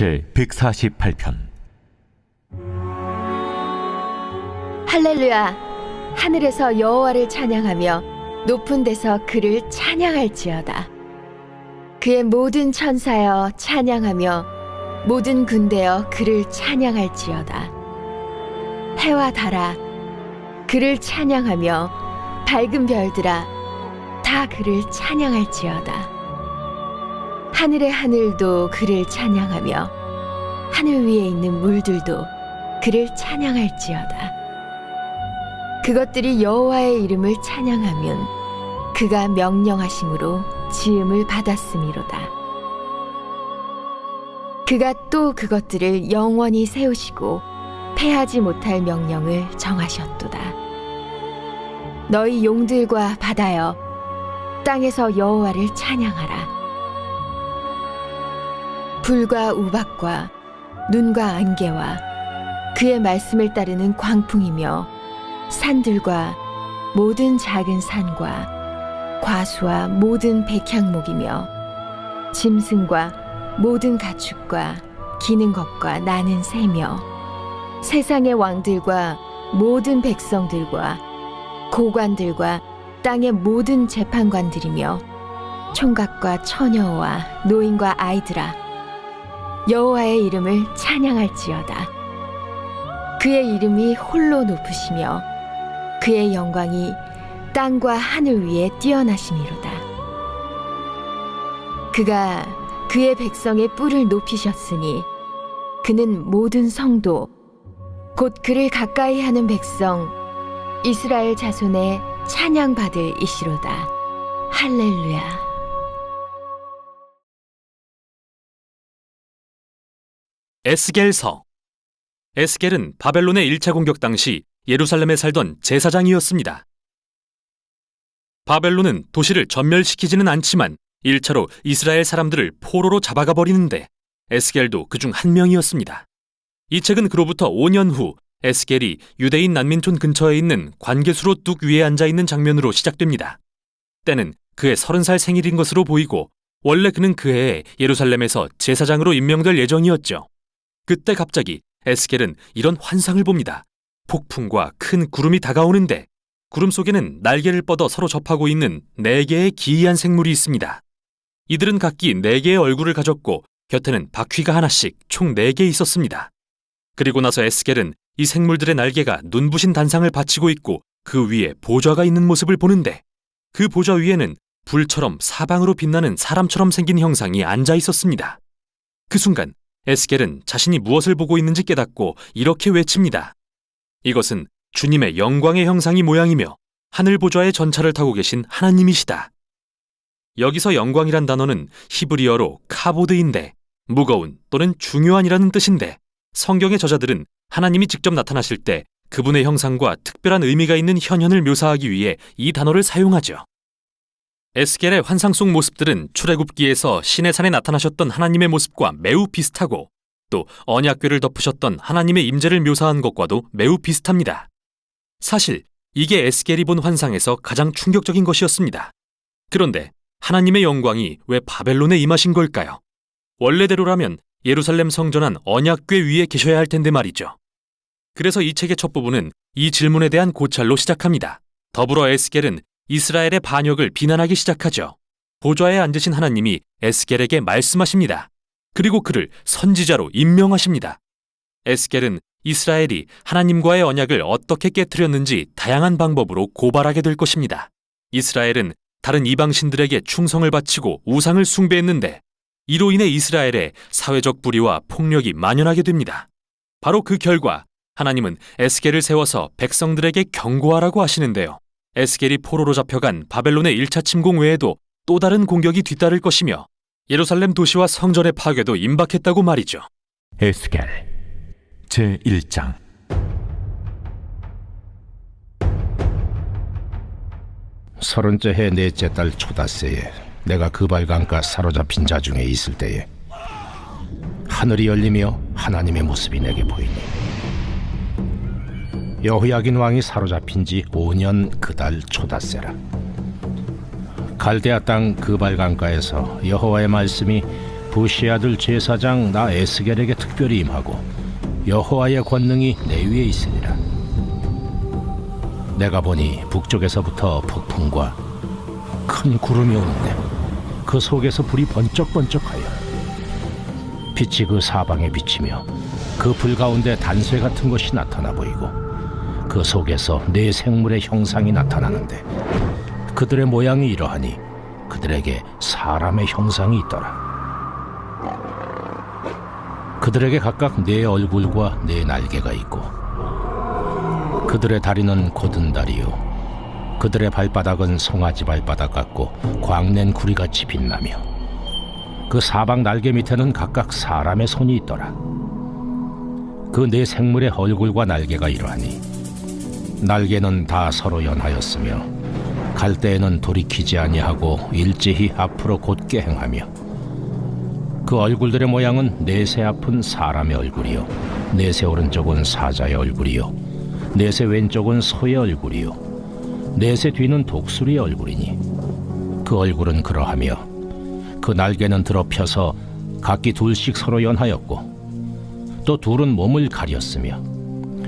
제 148편. 할렐루야. 하늘에서 여호와를 찬양하며 높은 데서 그를 찬양할지어다. 그의 모든 천사여 찬양하며 모든 군대여 그를 찬양할지어다. 해와 달아 그를 찬양하며 밝은 별들아 다 그를 찬양할지어다. 하늘의 하늘도 그를 찬양하며 하늘 위에 있는 물들도 그를 찬양할지어다. 그것들이 여호와의 이름을 찬양하면 그가 명령하심으로 지음을 받았음이로다. 그가 또 그것들을 영원히 세우시고 패하지 못할 명령을 정하셨도다. 너희 용들과 바다여 땅에서 여호와를 찬양하라. 불과 우박과 눈과 안개와 그의 말씀을 따르는 광풍이며 산들과 모든 작은 산과 과수와 모든 백향목이며 짐승과 모든 가축과 기는 것과 나는 새며 세상의 왕들과 모든 백성들과 고관들과 땅의 모든 재판관들이며 총각과 처녀와 노인과 아이들아 여호와의 이름을 찬양할지어다. 그의 이름이 홀로 높으시며 그의 영광이 땅과 하늘 위에 뛰어나심이로다. 그가 그의 백성의 뿔을 높이셨으니 그는 모든 성도 곧 그를 가까이 하는 백성 이스라엘 자손의 찬양받을 이시로다. 할렐루야. 에스겔서. 에스겔은 바벨론의 1차 공격 당시 예루살렘에 살던 제사장이었습니다. 바벨론은 도시를 전멸시키지는 않지만 1차로 이스라엘 사람들을 포로로 잡아가 버리는데 에스겔도 그중 한 명이었습니다. 이 책은 그로부터 5년 후 에스겔이 유대인 난민촌 근처에 있는 관계수로 뚝 위에 앉아있는 장면으로 시작됩니다. 때는 그의 30살 생일인 것으로 보이고 원래 그는 그 해에 예루살렘에서 제사장으로 임명될 예정이었죠. 그때 갑자기 에스겔은 이런 환상을 봅니다. 폭풍과 큰 구름이 다가오는데 구름 속에는 날개를 뻗어 서로 접하고 있는 4개의 기이한 생물이 있습니다. 이들은 각기 4개의 얼굴을 가졌고 곁에는 바퀴가 하나씩 총 4개 있었습니다. 그리고 나서 에스겔은 이 생물들의 날개가 눈부신 단상을 받치고 있고 그 위에 보좌가 있는 모습을 보는데 그 보좌 위에는 불처럼 사방으로 빛나는 사람처럼 생긴 형상이 앉아 있었습니다. 그 순간 에스겔은 자신이 무엇을 보고 있는지 깨닫고 이렇게 외칩니다. 이것은 주님의 영광의 형상이 모양이며 하늘 보좌의 전차를 타고 계신 하나님이시다. 여기서 영광이란 단어는 히브리어로 카보드인데 무거운 또는 중요한이라는 뜻인데 성경의 저자들은 하나님이 직접 나타나실 때 그분의 형상과 특별한 의미가 있는 현현을 묘사하기 위해 이 단어를 사용하죠. 에스겔의 환상 속 모습들은 출애굽기에서 시내산에 나타나셨던 하나님의 모습과 매우 비슷하고 또 언약궤를 덮으셨던 하나님의 임재를 묘사한 것과도 매우 비슷합니다. 사실 이게 에스겔이 본 환상에서 가장 충격적인 것이었습니다. 그런데 하나님의 영광이 왜 바벨론에 임하신 걸까요? 원래대로라면 예루살렘 성전 안 언약궤 위에 계셔야 할 텐데 말이죠. 그래서 이 책의 첫 부분은 이 질문에 대한 고찰로 시작합니다. 더불어 에스겔은 이스라엘의 반역을 비난하기 시작하죠. 보좌에 앉으신 하나님이 에스겔에게 말씀하십니다. 그리고 그를 선지자로 임명하십니다. 에스겔은 이스라엘이 하나님과의 언약을 어떻게 깨트렸는지 다양한 방법으로 고발하게 될 것입니다. 이스라엘은 다른 이방신들에게 충성을 바치고 우상을 숭배했는데 이로 인해 이스라엘의 사회적 불의와 폭력이 만연하게 됩니다. 바로 그 결과 하나님은 에스겔을 세워서 백성들에게 경고하라고 하시는데요. 에스겔이 포로로 잡혀간 바벨론의 1차 침공 외에도 또 다른 공격이 뒤따를 것이며 예루살렘 도시와 성전의 파괴도 임박했다고 말이죠. 에스겔 제 1장. 서른째 해 넷째 달 초닷새에 내가 그발강가 사로잡힌 자 중에 있을 때에 하늘이 열리며 하나님의 모습이 내게 보이니 여호야긴 왕이 사로잡힌 지 5년 그 달 초닷새라. 갈대아 땅 그발 강가에서 여호와의 말씀이 부시 아들 제사장 나 에스겔에게 특별히 임하고 여호와의 권능이 내 위에 있으니라. 내가 보니 북쪽에서부터 폭풍과 큰 구름이 오는데 그 속에서 불이 번쩍번쩍하여 빛이 그 사방에 비치며 그 불 가운데 단쇠 같은 것이 나타나 보이고 그 속에서 네 생물의 형상이 나타나는데 그들의 모양이 이러하니 그들에게 사람의 형상이 있더라. 그들에게 각각 네 얼굴과 네 날개가 있고 그들의 다리는 곧은 다리요 그들의 발바닥은 송아지 발바닥 같고 광낸 구리같이 빛나며 그 사방 날개 밑에는 각각 사람의 손이 있더라. 그 네 생물의 얼굴과 날개가 이러하니 날개는 다 서로 연하였으며 갈 때에는 돌이키지 아니하고 일제히 앞으로 곧게 행하며 그 얼굴들의 모양은 넷의 앞은 사람의 얼굴이요 넷의 오른쪽은 사자의 얼굴이요 넷의 왼쪽은 소의 얼굴이요 넷의 뒤는 독수리의 얼굴이니 그 얼굴은 그러하며 그 날개는 들어 펴서 각기 둘씩 서로 연하였고 또 둘은 몸을 가렸으며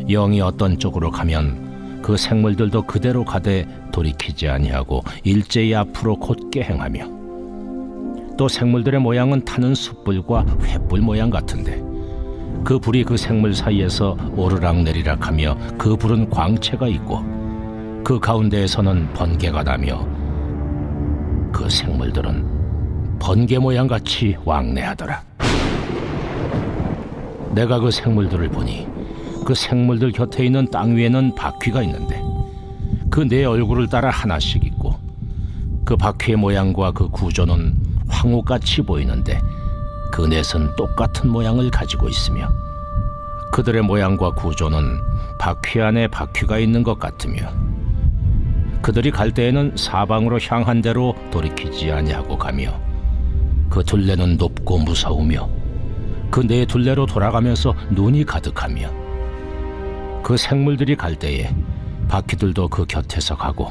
영이 어떤 쪽으로 가면 그 생물들도 그대로 가되 돌이키지 아니하고 일제히 앞으로 곧게 행하며 또 생물들의 모양은 타는 숯불과 횃불 모양 같은데 그 불이 그 생물 사이에서 오르락내리락 하며 그 불은 광채가 있고 그 가운데에서는 번개가 나며 그 생물들은 번개 모양같이 왕래하더라. 내가 그 생물들을 보니 그 생물들 곁에 있는 땅 위에는 바퀴가 있는데 그 네 얼굴을 따라 하나씩 있고 그 바퀴의 모양과 그 구조는 황후같이 보이는데 그 넷은 똑같은 모양을 가지고 있으며 그들의 모양과 구조는 바퀴 안에 바퀴가 있는 것 같으며 그들이 갈 때에는 사방으로 향한 대로 돌이키지 아니하고 가며 그 둘레는 높고 무서우며 그 네 둘레로 돌아가면서 눈이 가득하며 그 생물들이 갈 때에 바퀴들도 그 곁에서 가고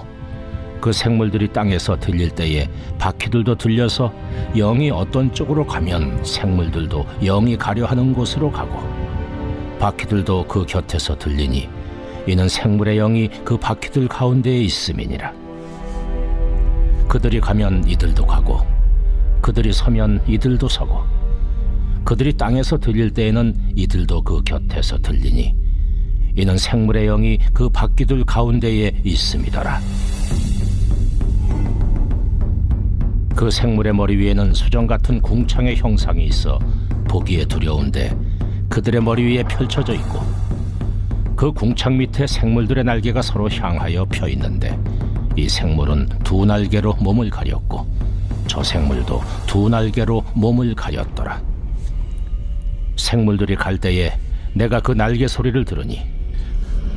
그 생물들이 땅에서 들릴 때에 바퀴들도 들려서 영이 어떤 쪽으로 가면 생물들도 영이 가려 하는 곳으로 가고 바퀴들도 그 곁에서 들리니 이는 생물의 영이 그 바퀴들 가운데에 있음이니라. 그들이 가면 이들도 가고 그들이 서면 이들도 서고 그들이 땅에서 들릴 때에는 이들도 그 곁에서 들리니 이는 생물의 영이 그 바퀴들 가운데에 있음이더라. 그 생물의 머리 위에는 수정 같은 궁창의 형상이 있어 보기에 두려운데 그들의 머리 위에 펼쳐져 있고 그 궁창 밑에 생물들의 날개가 서로 향하여 펴 있는데 이 생물은 두 날개로 몸을 가렸고 저 생물도 두 날개로 몸을 가렸더라. 생물들이 갈 때에 내가 그 날개 소리를 들으니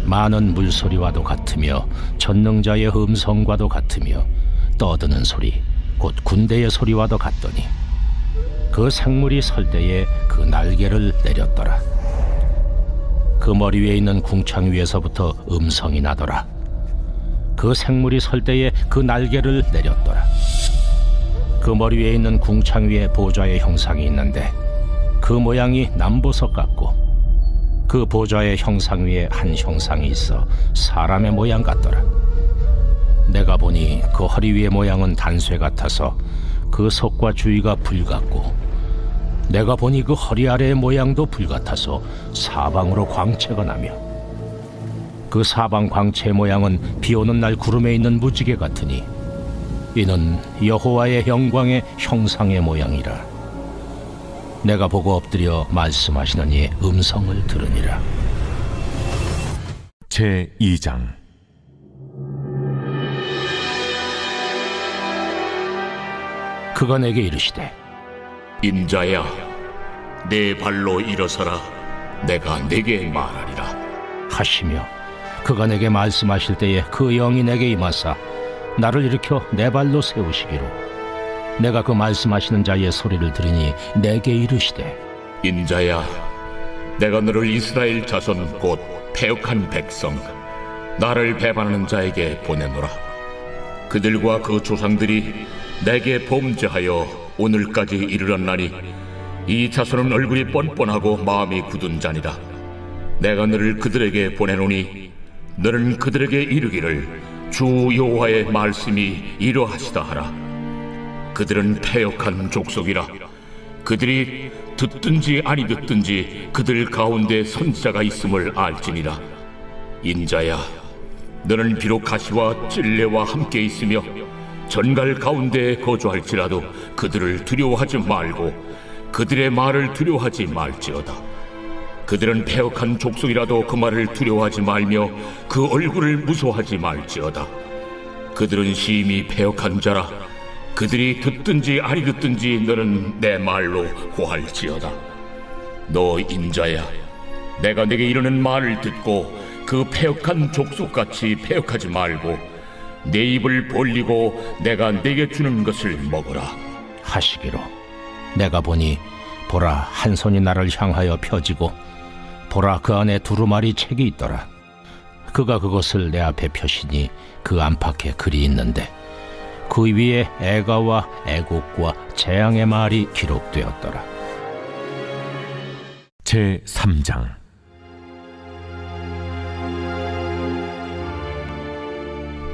많은 물소리와도 같으며 전능자의 음성과도 같으며 떠드는 소리 곧 군대의 소리와도 같더니 그 생물이 설 때에 그 날개를 내렸더라. 그 머리 위에 있는 궁창 위에서부터 음성이 나더라. 그 생물이 설 때에 그 날개를 내렸더라. 그 머리 위에 있는 궁창 위에 보좌의 형상이 있는데 그 모양이 남보석 같고 그 보좌의 형상 위에 한 형상이 있어 사람의 모양 같더라. 내가 보니 그 허리 위의 모양은 단쇠 같아서 그 속과 주위가 불 같고 내가 보니 그 허리 아래의 모양도 불 같아서 사방으로 광채가 나며 그 사방 광채의 모양은 비 오는 날 구름에 있는 무지개 같으니 이는 여호와의 영광의 형상의 모양이라. 내가 보고 엎드려 말씀하시는 이의 음성을 들으니라. 제2장 그가 내게 이르시되 인자야, 내 발로 일어서라. 내가 네게 말하리라. 하시며 그가 내게 말씀하실 때에 그 영이 내게 임하사 나를 일으켜 내 발로 세우시기로 내가 그 말씀하시는 자의 소리를 들으니 내게 이르시되 인자야, 내가 너를 이스라엘 자손 곧 패역한 백성, 나를 배반하는 자에게 보내노라. 그들과 그 조상들이 내게 범죄하여 오늘까지 이르렀나니 이 자손은 얼굴이 뻔뻔하고 마음이 굳은 자니라. 내가 너를 그들에게 보내노니 너는 그들에게 이르기를 주 여호와의 말씀이 이러하시다 하라. 그들은 패역한 족속이라. 그들이 듣든지 아니 듣든지 그들 가운데 선지자가 있음을 알지니라. 인자야, 너는 비록 가시와 찔레와 함께 있으며 전갈 가운데 거주할지라도 그들을 두려워하지 말고 그들의 말을 두려워하지 말지어다. 그들은 패역한 족속이라도 그 말을 두려워하지 말며 그 얼굴을 무서워하지 말지어다. 그들은 심히 패역한 자라. 그들이 듣든지 아니 듣든지 너는 내 말로 고할지어다. 너 인자야, 내가 내게 이르는 말을 듣고 그 패역한 족속같이 패역하지 말고 내 입을 벌리고 내가 내게 주는 것을 먹어라. 하시기로 내가 보니 보라, 한 손이 나를 향하여 펴지고 보라, 그 안에 두루마리 책이 있더라. 그가 그것을 내 앞에 펴시니 그 안팎에 글이 있는데 그 위에 애가와 애곡과 재앙의 말이 기록되었더라. 제 3장.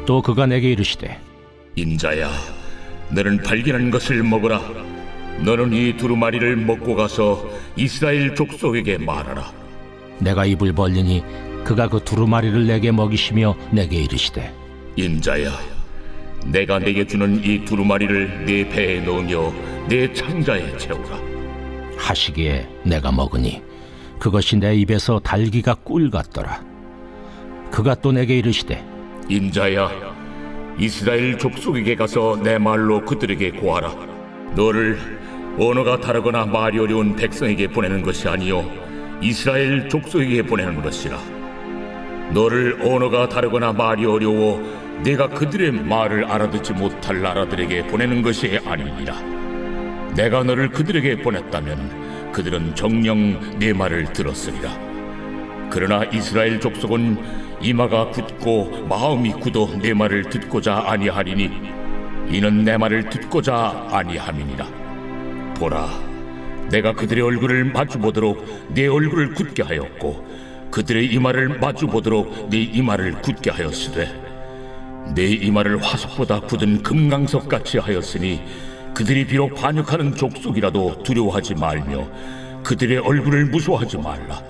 또 그가 내게 이르시되 인자야, 너는 발견한 것을 먹어라. 너는 이 두루마리를 먹고 가서 이스라엘 족속에게 말하라. 내가 입을 벌리니 그가 그 두루마리를 내게 먹이시며 내게 이르시되 인자야, 내가 내게 주는 이 두루마리를 네 배에 넣으며 내 창자에 채우라. 하시기에 내가 먹으니 그것이 내 입에서 달기가 꿀 같더라. 그가 또 내게 이르시되 인자야, 이스라엘 족속에게 가서 내 말로 그들에게 고하라. 너를 언어가 다르거나 말이 어려운 백성에게 보내는 것이 아니요 이스라엘 족속에게 보내는 것이라. 너를 언어가 다르거나 말이 어려워 내가 그들의 말을 알아듣지 못할 나라들에게 보내는 것이 아니니라. 내가 너를 그들에게 보냈다면 그들은 정녕 네 말을 들었으리라. 그러나 이스라엘 족속은 이마가 굳고 마음이 굳어 내 말을 듣고자 아니하리니 이는 내 말을 듣고자 아니함이니라. 보라, 내가 그들의 얼굴을 마주보도록 내 얼굴을 굳게 하였고 그들의 이마를 마주보도록 네 이마를 굳게 하였으되 내 이마를 화석보다 굳은 금강석같이 하였으니 그들이 비록 반역하는 족속이라도 두려워하지 말며 그들의 얼굴을 무서워하지 말라.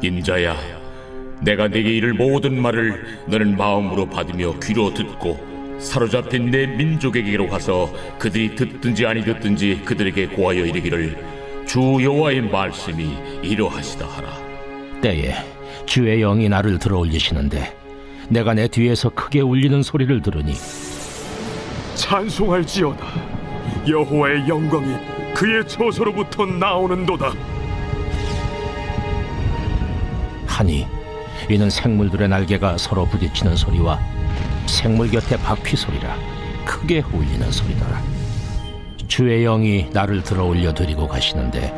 인자야, 내가 내게 이를 모든 말을 너는 마음으로 받으며 귀로 듣고 사로잡힌 내 민족에게로 가서 그들이 듣든지 아니 듣든지 그들에게 고하여 이르기를 주 여호와의 말씀이 이러하시다 하라. 때에 주의 영이 나를 들어올리시는데 내가 내 뒤에서 크게 울리는 소리를 들으니 찬송할지어다. 여호와의 영광이 그의 처소로부터 나오는도다. 하니 이는 생물들의 날개가 서로 부딪히는 소리와 생물 곁에 바퀴 소리라 크게 울리는 소리더라. 주의 영이 나를 들어올려 드리고 가시는데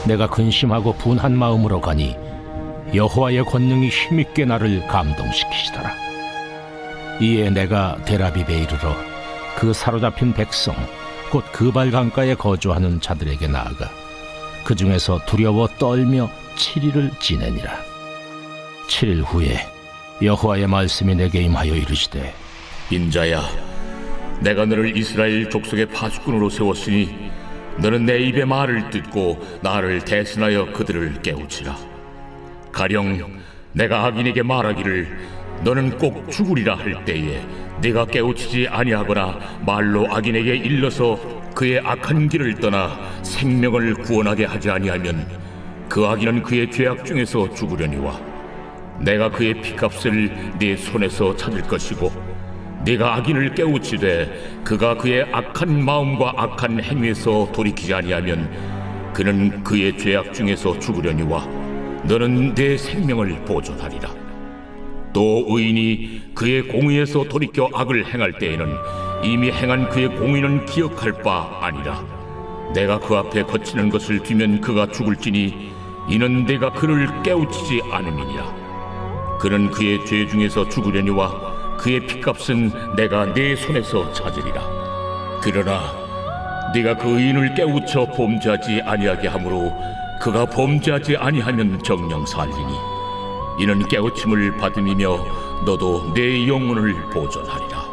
내가 근심하고 분한 마음으로 가니 여호와의 권능이 힘있게 나를 감동시키시더라. 이에 내가 데라빕에 이르러 그 사로잡힌 백성 곧 그발 강가에 거주하는 자들에게 나아가 그 중에서 두려워 떨며 7일을 지내니라. 7일 후에 여호와의 말씀이 내게 임하여 이르시되 인자야, 내가 너를 이스라엘 족속의 파수꾼으로 세웠으니 너는 내 입의 말을 듣고 나를 대신하여 그들을 깨우치라. 가령 내가 악인에게 말하기를 너는 꼭 죽으리라 할 때에 네가 깨우치지 아니하거나 말로 악인에게 일러서 그의 악한 길을 떠나 생명을 구원하게 하지 아니하면 그 악인은 그의 죄악 중에서 죽으려니와 내가 그의 피값을 네 손에서 찾을 것이고 네가 악인을 깨우치되 그가 그의 악한 마음과 악한 행위에서 돌이키지 아니하면 그는 그의 죄악 중에서 죽으려니와 너는 내 생명을 보존하리라. 또 의인이 그의 공의에서 돌이켜 악을 행할 때에는 이미 행한 그의 공의는 기억할 바 아니라 내가 그 앞에 거치는 것을 두면 그가 죽을지니 이는 내가 그를 깨우치지 않음이니라. 그는 그의 죄 중에서 죽으려니와 그의 피값은 내가 내 손에서 찾으리라. 그러나 네가 그 의인을 깨우쳐 범죄하지 아니하게 하므로 그가 범죄하지 아니하면 정령 살리니 이는 깨우침을 받음이며 너도 내 영혼을 보존하리라.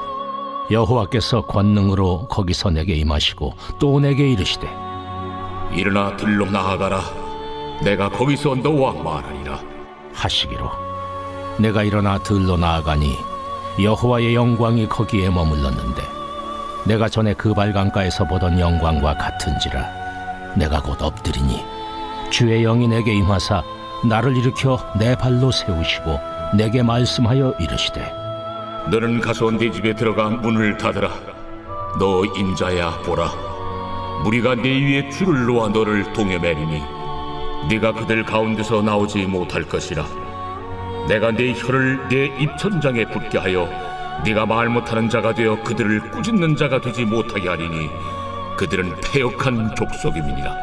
여호와께서 권능으로 거기서 내게 임하시고 또 내게 이르시되 일어나 들로 나아가라. 내가 거기서 너와 말하리라. 하시기로 내가 일어나 들로 나아가니 여호와의 영광이 거기에 머물렀는데 내가 전에 그 발강가에서 보던 영광과 같은지라. 내가 곧 엎드리니 주의 영이 내게 임하사 나를 일으켜 내 발로 세우시고 내게 말씀하여 이르시되 너는 가서 네 집에 들어가 문을 닫으라. 너 인자야 보라. 무리가 네 위에 줄을 놓아 너를 동여매리니 네가 그들 가운데서 나오지 못할 것이라. 내가 네 혀를 네 입천장에 붙게 하여 네가 말 못하는 자가 되어 그들을 꾸짖는 자가 되지 못하게 하리니 그들은 패역한 족속임이니라.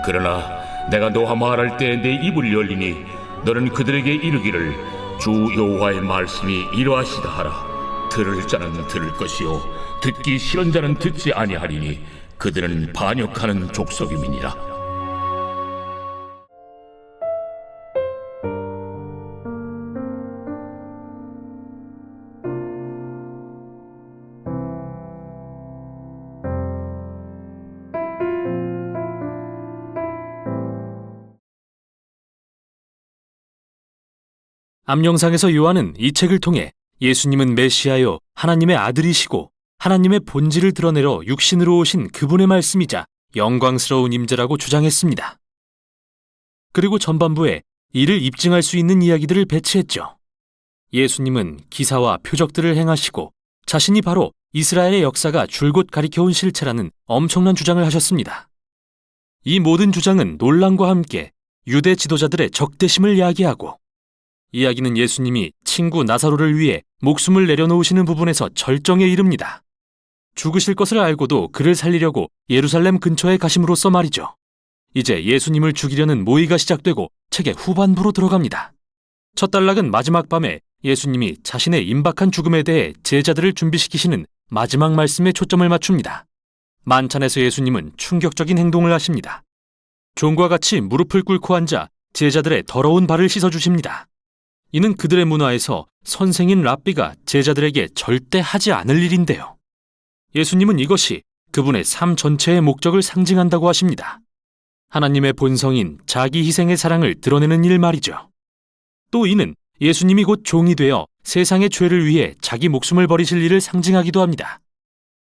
그러나 내가 너와 말할 때 내 입을 열리니 너는 그들에게 이르기를 주 여호와의 말씀이 이러하시다 하라. 들을 자는 들을 것이요 듣기 싫은 자는 듣지 아니하리니 그들은 반역하는 족속임이니라. 암영상에서 요한은 이 책을 통해 예수님은 메시아요 하나님의 아들이시고 하나님의 본질을 드러내러 육신으로 오신 그분의 말씀이자 영광스러운 임재라고 주장했습니다. 그리고 전반부에 이를 입증할 수 있는 이야기들을 배치했죠. 예수님은 기사와 표적들을 행하시고 자신이 바로 이스라엘의 역사가 줄곧 가리켜온 실체라는 엄청난 주장을 하셨습니다. 이 모든 주장은 논란과 함께 유대 지도자들의 적대심을 야기하고 이야기는 예수님이 친구 나사로를 위해 목숨을 내려놓으시는 부분에서 절정에 이릅니다. 죽으실 것을 알고도 그를 살리려고 예루살렘 근처에 가심으로써 말이죠. 이제 예수님을 죽이려는 모의가 시작되고 책의 후반부로 들어갑니다. 첫 단락은 마지막 밤에 예수님이 자신의 임박한 죽음에 대해 제자들을 준비시키시는 마지막 말씀에 초점을 맞춥니다. 만찬에서 예수님은 충격적인 행동을 하십니다. 종과 같이 무릎을 꿇고 앉아 제자들의 더러운 발을 씻어주십니다. 이는 그들의 문화에서 선생인 랍비가 제자들에게 절대 하지 않을 일인데요. 예수님은 이것이 그분의 삶 전체의 목적을 상징한다고 하십니다. 하나님의 본성인 자기 희생의 사랑을 드러내는 일 말이죠. 또 이는 예수님이 곧 종이 되어 세상의 죄를 위해 자기 목숨을 버리실 일을 상징하기도 합니다.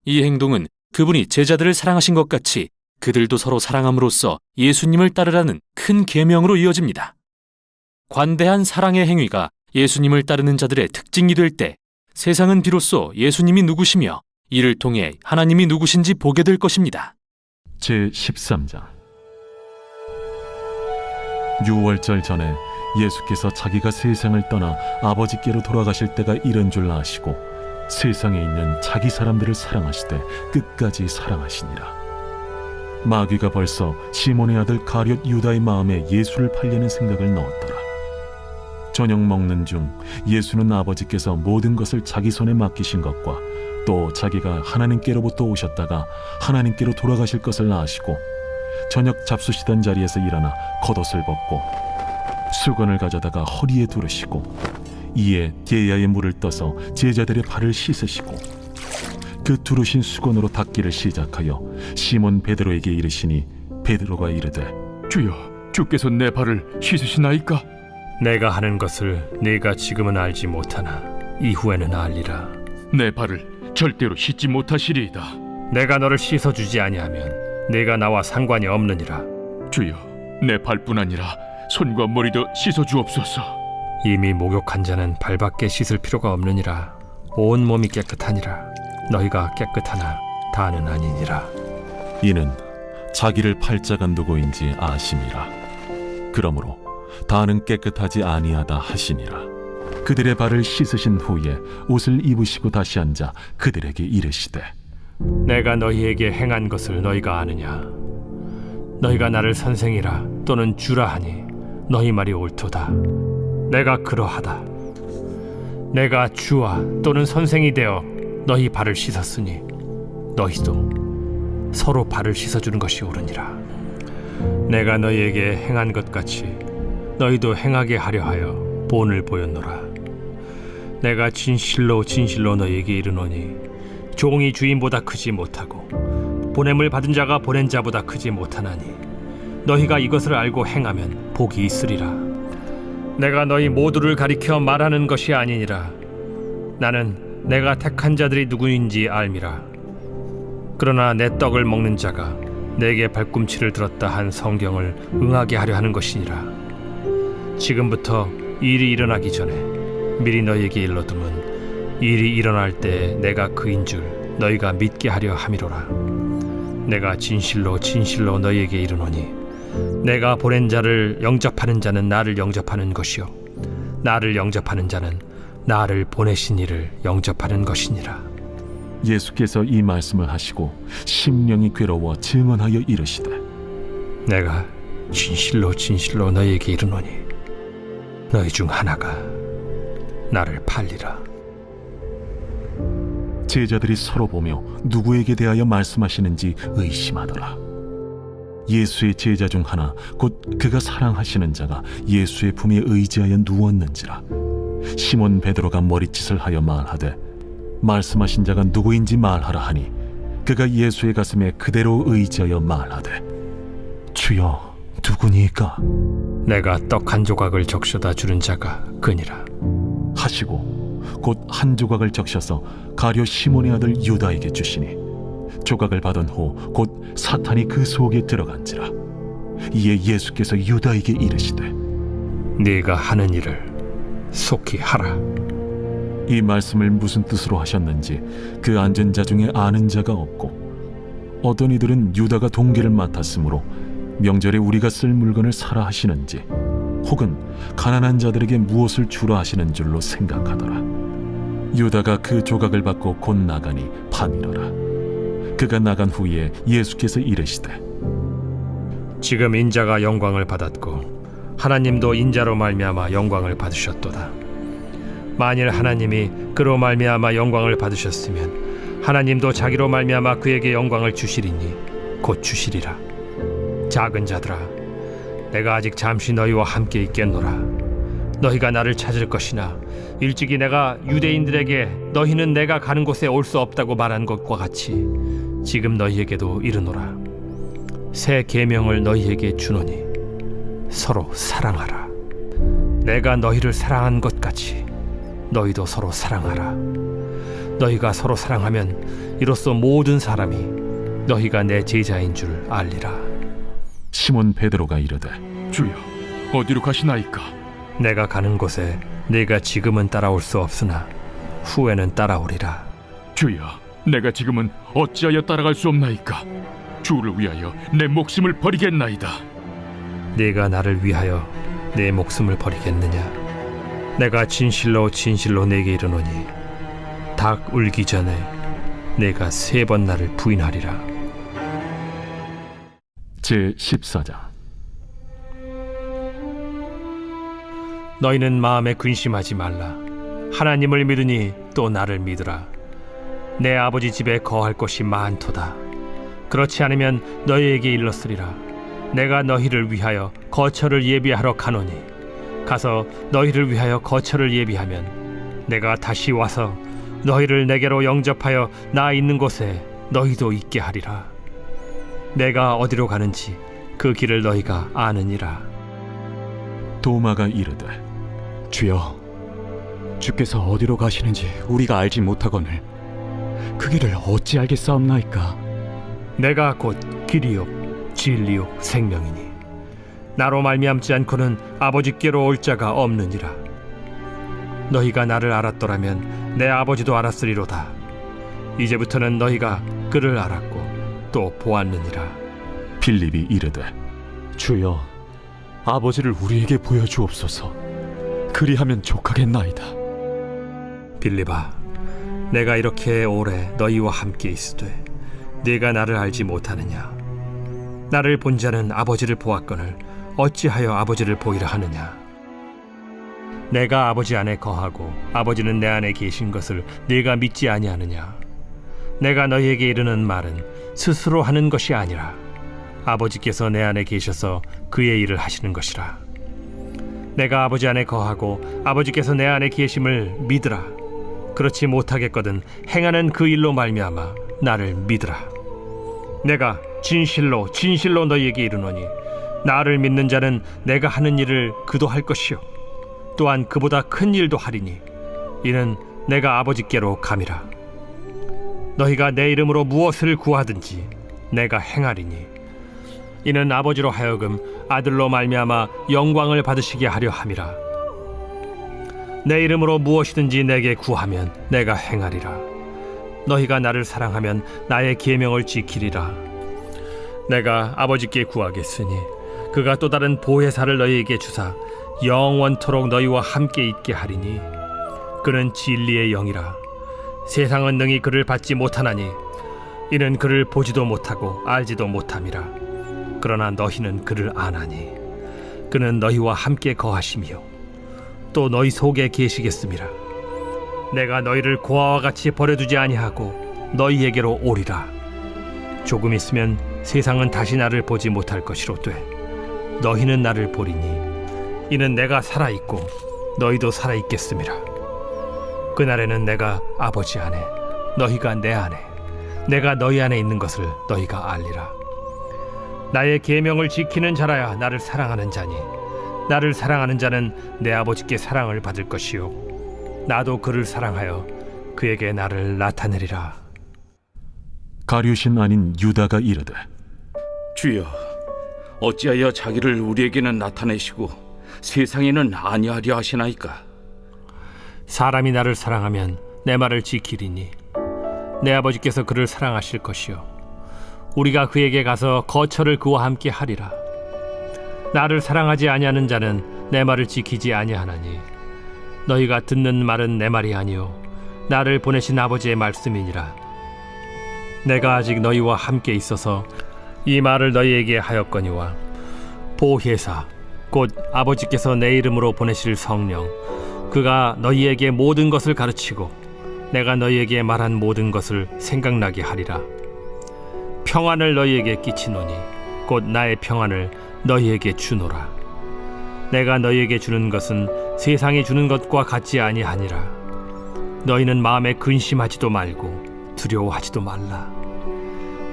이 행동은 그분이 제자들을 사랑하신 것 같이 그들도 서로 사랑함으로써 예수님을 따르라는 큰 계명으로 이어집니다. 관대한 사랑의 행위가 예수님을 따르는 자들의 특징이 될 때 세상은 비로소 예수님이 누구시며 이를 통해 하나님이 누구신지 보게 될 것입니다. 제13장. 유월절 전에 예수께서 자기가 세상을 떠나 아버지께로 돌아가실 때가 이른 줄 아시고 세상에 있는 자기 사람들을 사랑하시되 끝까지 사랑하시니라. 마귀가 벌써 시몬의 아들 가룟 유다의 마음에 예수를 팔려는 생각을 넣었더라. 저녁 먹는 중 예수는 아버지께서 모든 것을 자기 손에 맡기신 것과 또 자기가 하나님께로부터 오셨다가 하나님께로 돌아가실 것을 아시고 저녁 잡수시던 자리에서 일어나 겉옷을 벗고 수건을 가져다가 허리에 두르시고 이에 게야의 물을 떠서 제자들의 발을 씻으시고 그 두르신 수건으로 닦기를 시작하여 시몬 베드로에게 이르시니 베드로가 이르되 주여, 주께서 내 발을 씻으시나이까? 내가 하는 것을 네가 지금은 알지 못하나 이후에는 알리라. 내 발을 절대로 씻지 못하시리이다. 내가 너를 씻어주지 아니하면 네가 나와 상관이 없느니라. 주여, 내 발뿐 아니라 손과 머리도 씻어주옵소서. 이미 목욕한 자는 발밖에 씻을 필요가 없느니라. 온 몸이 깨끗하니라. 너희가 깨끗하나 다는 아니니라. 이는 자기를 팔자가 누구인지 아심이라. 그러므로 다는 깨끗하지 아니하다 하시니라. 그들의 발을 씻으신 후에 옷을 입으시고 다시 앉아 그들에게 이르시되 내가 너희에게 행한 것을 너희가 아느냐? 너희가 나를 선생이라 또는 주라 하니 너희 말이 옳도다. 내가 그러하다. 내가 주와 또는 선생이 되어 너희 발을 씻었으니 너희도 서로 발을 씻어주는 것이 옳으니라. 내가 너희에게 행한 것 같이 너희도 행하게 하려 하여 본을 보였노라. 내가 진실로 진실로 너희에게 이르노니 종이 주인보다 크지 못하고 보냄을 받은 자가 보낸 자보다 크지 못하나니 너희가 이것을 알고 행하면 복이 있으리라. 내가 너희 모두를 가리켜 말하는 것이 아니니라. 나는 내가 택한 자들이 누구인지 알미라. 그러나 내 떡을 먹는 자가 내게 발꿈치를 들었다 한 성경을 응하게 하려 하는 것이니라. 지금부터 일이 일어나기 전에 미리 너희에게 일러두면 일이 일어날 때 내가 그인 줄 너희가 믿게 하려 함이로라. 내가 진실로 진실로 너희에게 이르노니 내가 보낸 자를 영접하는 자는 나를 영접하는 것이요 나를 영접하는 자는 나를 보내신 이를 영접하는 것이니라. 예수께서 이 말씀을 하시고 심령이 괴로워 증언하여 이르시되 내가 진실로 진실로 너희에게 이르노니 너희 중 하나가 나를 팔리라. 제자들이 서로 보며 누구에게 대하여 말씀하시는지 의심하더라. 예수의 제자 중 하나 곧 그가 사랑하시는 자가 예수의 품에 의지하여 누웠는지라. 시몬 베드로가 머리짓을 하여 말하되 말씀하신 자가 누구인지 말하라 하니 그가 예수의 가슴에 그대로 의지하여 말하되 주여 누구니까 내가 떡 한 조각을 적셔다 주는 자가 그니라 하시고 곧 한 조각을 적셔서 가룟 시몬의 아들 유다에게 주시니 조각을 받은 후 곧 사탄이 그 속에 들어간지라. 이에 예수께서 유다에게 이르시되 네가 하는 일을 속히 하라. 이 말씀을 무슨 뜻으로 하셨는지 그 앉은 자 중에 아는 자가 없고 어떤 이들은 유다가 동기를 맡았으므로 명절에 우리가 쓸 물건을 사라 하시는지 혹은 가난한 자들에게 무엇을 주라 하시는 줄로 생각하더라. 유다가 그 조각을 받고 곧 나가니 밤이러라. 그가 나간 후에 예수께서 이르시되 지금 인자가 영광을 받았고 하나님도 인자로 말미암아 영광을 받으셨도다. 만일 하나님이 그로 말미암아 영광을 받으셨으면 하나님도 자기로 말미암아 그에게 영광을 주시리니 곧 주시리라. 작은 자들아, 내가 아직 잠시 너희와 함께 있겠노라. 너희가 나를 찾을 것이나 일찍이 내가 유대인들에게 너희는 내가 가는 곳에 올 수 없다고 말한 것과 같이 지금 너희에게도 이르노라. 새 계명을 너희에게 주노니 서로 사랑하라. 내가 너희를 사랑한 것 같이 너희도 서로 사랑하라. 너희가 서로 사랑하면 이로써 모든 사람이 너희가 내 제자인 줄 알리라. 시몬 베드로가 이르되 주여, 어디로 가시나이까? 내가 가는 곳에 네가 지금은 따라올 수 없으나 후에는 따라오리라. 주여, 내가 지금은 어찌하여 따라갈 수 없나이까? 주를 위하여 내 목숨을 버리겠나이다. 네가 나를 위하여 내 목숨을 버리겠느냐? 내가 진실로 진실로 네게 이르노니 닭 울기 전에 내가 3번 나를 부인하리라. 제14장. 너희는 마음에 근심하지 말라. 하나님을 믿으니 또 나를 믿으라. 내 아버지 집에 거할 곳이 많도다. 그렇지 않으면 너희에게 일렀으리라. 내가 너희를 위하여 거처를 예비하러 가노니 가서 너희를 위하여 거처를 예비하면 내가 다시 와서 너희를 내게로 영접하여 나 있는 곳에 너희도 있게 하리라. 내가 어디로 가는지 그 길을 너희가 아느니라. 도마가 이르되 주여, 주께서 어디로 가시는지 우리가 알지 못하거늘 그 길을 어찌 알겠사옵나이까? 내가 곧 길이요 진리요 생명이니 나로 말미암지 않고는 아버지께로 올 자가 없느니라. 너희가 나를 알았더라면 내 아버지도 알았으리로다. 이제부터는 너희가 그를 알았고 또 보았느니라. 빌립이 이르되 주여, 아버지를 우리에게 보여주옵소서. 그리하면 족하겠나이다. 빌립아, 내가 이렇게 오래 너희와 함께 있으되 네가 나를 알지 못하느냐? 나를 본 자는 아버지를 보았거늘 어찌하여 아버지를 보이라 하느냐? 내가 아버지 안에 거하고 아버지는 내 안에 계신 것을 네가 믿지 아니하느냐? 내가 너희에게 이르는 말은 스스로 하는 것이 아니라 아버지께서 내 안에 계셔서 그의 일을 하시는 것이라. 내가 아버지 안에 거하고 아버지께서 내 안에 계심을 믿으라. 그렇지 못하겠거든 행하는 그 일로 말미암아 나를 믿으라. 내가 진실로 진실로 너희에게 이르노니 나를 믿는 자는 내가 하는 일을 그도 할 것이요 또한 그보다 큰 일도 하리니 이는 내가 아버지께로 감이라. 너희가 내 이름으로 무엇을 구하든지 내가 행하리니 이는 아버지로 하여금 아들로 말미암아 영광을 받으시게 하려 함이라. 내 이름으로 무엇이든지 내게 구하면 내가 행하리라. 너희가 나를 사랑하면 나의 계명을 지키리라. 내가 아버지께 구하겠으니 그가 또 다른 보혜사를 너희에게 주사 영원토록 너희와 함께 있게 하리니 그는 진리의 영이라. 세상은 능히 그를 받지 못하나니 이는 그를 보지도 못하고 알지도 못함이라. 그러나 너희는 그를 아나니 그는 너희와 함께 거하시며 또 너희 속에 계시겠음이라. 내가 너희를 고아와 같이 버려두지 아니하고 너희에게로 오리라. 조금 있으면 세상은 다시 나를 보지 못할 것이로되 너희는 나를 보리니 이는 내가 살아있고 너희도 살아있겠음이라. 그날에는 내가 아버지 안에 너희가 내 안에 내가 너희 안에 있는 것을 너희가 알리라. 나의 계명을 지키는 자라야 나를 사랑하는 자니 나를 사랑하는 자는 내 아버지께 사랑을 받을 것이요 나도 그를 사랑하여 그에게 나를 나타내리라. 가룟신 아닌 유다가 이르되 주여, 어찌하여 자기를 우리에게는 나타내시고 세상에는 아니하려 하시나이까? 사람이 나를 사랑하면 내 말을 지키리니 내 아버지께서 그를 사랑하실 것이요 우리가 그에게 가서 거처를 그와 함께 하리라. 나를 사랑하지 아니하는 자는 내 말을 지키지 아니하나니 너희가 듣는 말은 내 말이 아니요 나를 보내신 아버지의 말씀이니라. 내가 아직 너희와 함께 있어서 이 말을 너희에게 하였거니와 보혜사 곧 아버지께서 내 이름으로 보내실 성령 그가 너희에게 모든 것을 가르치고 내가 너희에게 말한 모든 것을 생각나게 하리라. 평안을 너희에게 끼치노니 곧 나의 평안을 너희에게 주노라. 내가 너희에게 주는 것은 세상이 주는 것과 같지 아니하니라. 너희는 마음에 근심하지도 말고 두려워하지도 말라.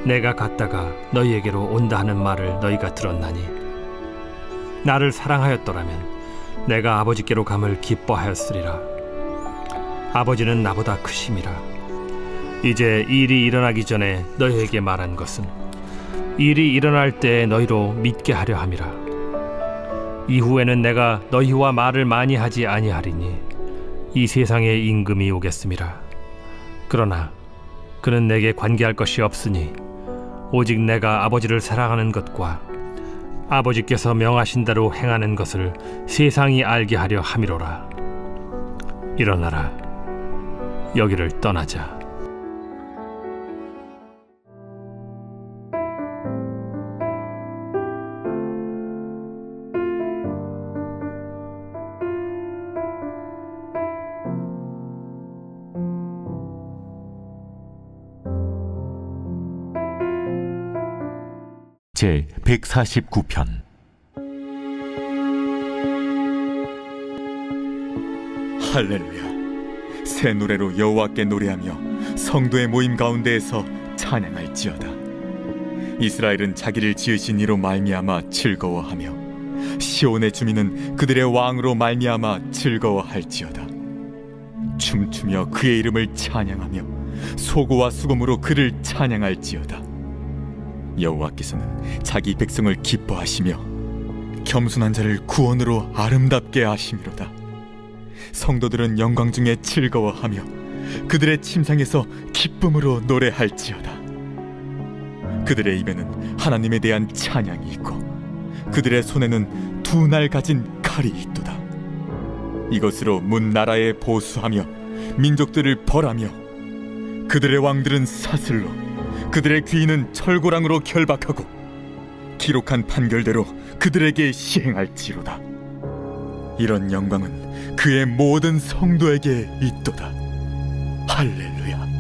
내가 갔다가 너희에게로 온다 하는 말을 너희가 들었나니 나를 사랑하였더라면 내가 아버지께로 감을 기뻐하였으리라. 아버지는 나보다 크심이라. 이제 일이 일어나기 전에 너희에게 말한 것은 일이 일어날 때 너희로 믿게 하려 함이라. 이후에는 내가 너희와 말을 많이 하지 아니하리니 이 세상에 임금이 오겠음이라. 그러나 그는 내게 관계할 것이 없으니 오직 내가 아버지를 사랑하는 것과 아버지께서 명하신 대로 행하는 것을 세상이 알게 하려 함이로라. 일어나라. 여기를 떠나자. 제 149편 할렐루야. 새 노래로 여호와께 노래하며 성도의 모임 가운데에서 찬양할지어다. 이스라엘은 자기를 지으신 이로 말미암아 즐거워하며 시온의 주민은 그들의 왕으로 말미암아 즐거워할지어다. 춤추며 그의 이름을 찬양하며 소고와 수금으로 그를 찬양할지어다. 여호와께서는 자기 백성을 기뻐하시며 겸손한 자를 구원으로 아름답게 하심이로다. 성도들은 영광 중에 즐거워하며 그들의 침상에서 기쁨으로 노래할지어다. 그들의 입에는 하나님에 대한 찬양이 있고 그들의 손에는 두 날 가진 칼이 있도다. 이것으로 문 나라에 보수하며 민족들을 벌하며 그들의 왕들은 사슬로 그들의 귀인은 철고랑으로 결박하고 기록한 판결대로 그들에게 시행할지로다. 이런 영광은 그의 모든 성도에게 있도다. 할렐루야.